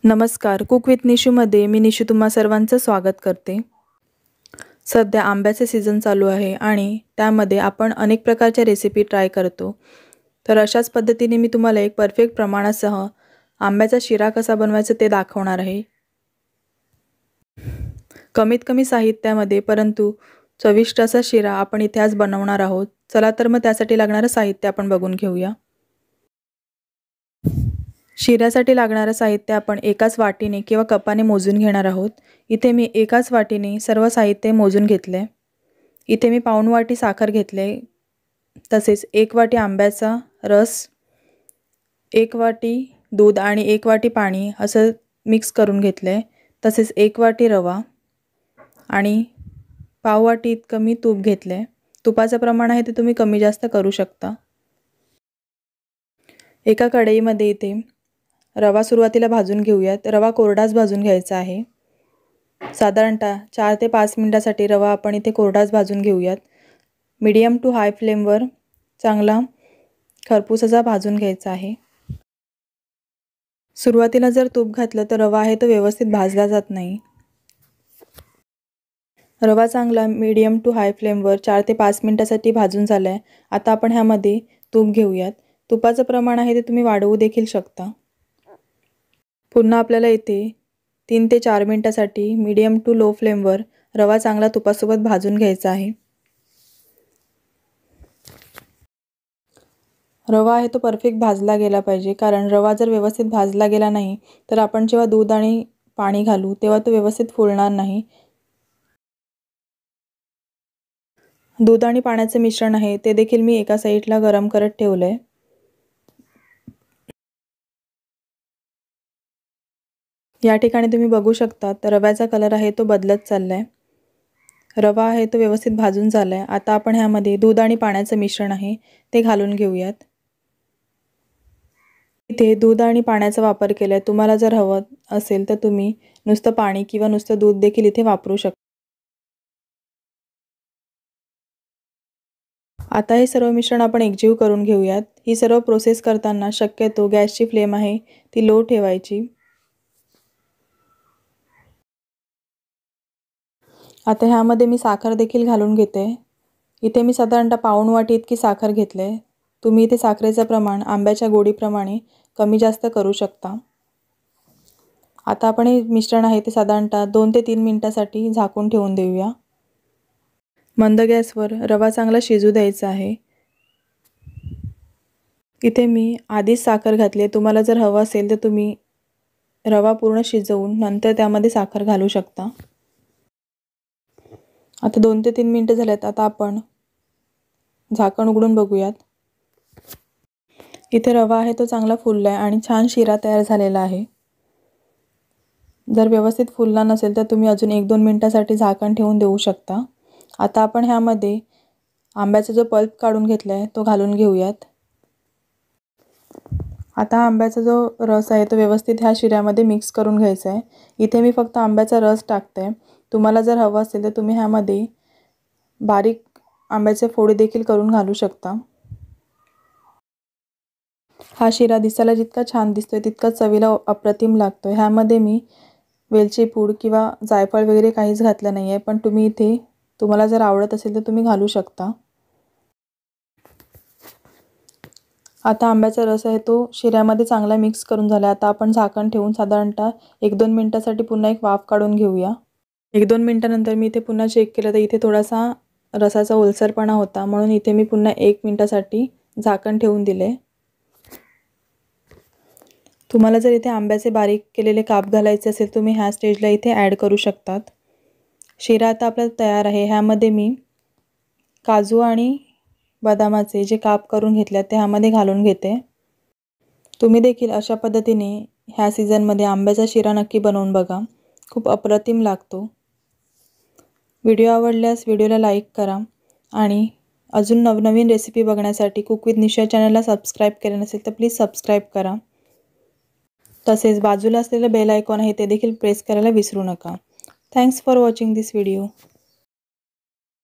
नमस्कार, cook with निशूमध्ये मी निशू तुम्हा सर्वांचं स्वागत करते। सध्या आंब्याचे सीझन चालू आहे आणि त्यामध्ये आपण अनेक प्रकारच्या रेसिपी ट्राय करतो। तर अशाच पद्धतीने मी तुम्हाला एक परफेक्ट प्रमाणासह आंब्याचा शिरा कसा बनवायचा ते दाखवणार आहे। कमीत कमी साहित्यामध्ये परंतु चविष्ट असा शिरा आपण इथे आज बनवणार आहोत। चला तर मग त्यासाठी लागणारे साहित्य आपण बघून घेऊया। शिऱ्यासाठी लागणारे साहित्य आपण एकाच वाटीने किंवा कपाने मोजून घेणार आहोत। इथे मी एकाच वाटीने सर्व साहित्य मोजून घेतले। इथे मी पाऊण वाटी साखर घेतले, तसेच 1 वाटी आंब्याचा रस, 1 वाटी दूध आणि 1 वाटी पाणी असं मिक्स करून घेतले। तसेच 1 वाटी रवा आणि पाव वाटी इतकं मी तूप घेतले। तुपाचं प्रमाण आहे ते तुम्ही कमी जास्त करू शकता। एका कढईमध्ये इथे रवा सुरुवातीला भाजून घेऊयात। रवा कोरडाच भाजून घ्यायचा आहे। साधारणतः 4 ते 5 मिनिटांसाठी रवा आपण इथे कोरडाच भाजून घेऊयात। मीडियम टू हाय फ्लेमवर चांगला खरपूस असा भाजून घ्यायचा आहे। सुरुवातीला जर तूप घातलं तर रवा आहे तो व्यवस्थित भाजला जात नाही। रवा चांगला मीडियम टू हाय फ्लेमवर 4 ते 5 मिनिटांसाठी भाजून झालाय। आता आपण ह्यामध्ये तूप घेऊयात। तुपाचं प्रमाण आहे ते तुम्ही वाढवू देखील शकता। पुन्हा आपल्याला इथे 3 ते 4 मिनिटांसाठी मीडियम टू लो फ्लेमवर रवा चांगला तुपासोबत भाजून घ्यायचा आहे। रवा आहे तो परफेक्ट भाजला गेला पाहिजे, कारण रवा जर व्यवस्थित भाजला गेला नाही तर आपण जेव्हा दूध आणि पाणी घालू तेव्हा तो व्यवस्थित फुलणार नाही। दूध आणि पाण्याचे मिश्रण आहे ते देखील मी एका साईडला गरम करत ठेवलंय। या ठिकाणी तुम्ही बघू शकता तर रव्याचा कलर आहे तो बदलत चाललाय। रवा आहे तो व्यवस्थित भाजून झालाय। आता आपण ह्यामध्ये दूध आणि पाण्याचे मिश्रण आहे ते घालून घेऊयात। इथे दूध आणि पाण्याचा वापर केलाय। तुम्हाला जर हवं असेल तर तुम्ही नुसतं पाणी किंवा नुसतं दूध देखील इथे वापरू शकता। आता हे सर्व मिश्रण आपण एकजीव करून घेऊयात। ही सर्व प्रोसेस करताना शक्यतो गॅसची फ्लेम आहे ती लो ठेवायची। आता ह्यामध्ये मी साखर देखील घालून घेते। इथे मी साधारणतः पाऊण वाटी इतकी साखर घेतले। तुम्ही इथे साखरेचं प्रमाण आंब्याच्या गोडीप्रमाणे कमी जास्त करू शकता। आता आपण हे मिश्रण आहे ते साधारणतः 2 ते 3 मिनिटांसाठी झाकून ठेवून देऊया। मंद गॅसवर रवा चांगला शिजू द्यायचा आहे। इथे मी आधीच साखर घातली आहे। तुम्हाला जर हवं असेल तर तुम्ही रवा पूर्ण शिजवून नंतर त्यामध्ये साखर घालू शकता। आता 2 ते 3 मिनिटं झालेत। आता आपण झाकण उघडून बघूयात। इथे रवा आहे तो चांगला फुललाय आणि छान शिरा तयार झालेला आहे। जर व्यवस्थित फुलला नसेल तर तुम्ही अजून 1-2 मिनिटांसाठी झाकण ठेवून देऊ शकता। आता आपण ह्यामध्ये आंब्याचा जो पल्प काढून घेतलाय तो घालून घेऊयात। आता आंब्याचा जो रस आहे तो व्यवस्थित ह्या शिऱ्यामध्ये मिक्स करून घ्यायचा आहे। इथे मी फक्त आंब्याचा रस टाकते। तुम्हाला जर हवं असेल तर तुम्ही ह्यामध्ये बारीक आंब्याचे फोडी देखील करून घालू शकता। हा शिरा दिसायला जितका छान दिसतोय तितका चवीला अप्रतिम लागतोय। ह्यामध्ये मी वेलची पूड किंवा जायफळ वगैरे काहीच घातलं नाहीये, पण तुम्ही इथे तुम्हाला जर आवडत असेल तर तुम्ही घालू शकता। आता आंब्याचा रस आहे तो शिऱ्यामध्ये चांगला मिक्स करून झाला। आता आपण झाकण ठेवून साधारणतः 1-2 मिनिटांसाठी पुन्हा एक वाफ काढून घेऊया। 1-2 मिनिटांनंतर मी इथे पुन्हा चेक केलं तर इथे थोडासा रसाचा ओलसरपणा होता, म्हणून इथे मी पुन्हा 1 मिनिटासाठी झाकण ठेवून दिले। तुम्हाला जर इथे आंब्याचे बारीक केलेले काप घालायचे असेल तुम्ही ह्या स्टेजला इथे ॲड करू शकतात। शिरा आता आपला तयार आहे। ह्यामध्ये मी काजू आणि बदामाचे जे काप करून घेतले ते ह्यामध्ये घालून घेते। तुम्ही देखील अशा पद्धतीने ह्या सीझनमध्ये आंब्याचा शिरा नक्की बनवून बघा, खूप अप्रतिम लागतो। व्हिडिओ आवडल्यास व्हिडिओला लाईक करा आणि अजून नवनवीन रेसिपी बघण्यासाठी कुक विथ निशू चॅनलला सबस्क्राईब केले नसेल तर प्लीज सबस्क्राईब करा। तसेच बाजूला असलेलं बेल आयकॉन आहे ते देखील प्रेस करायला विसरू नका। Thanks for watching this video.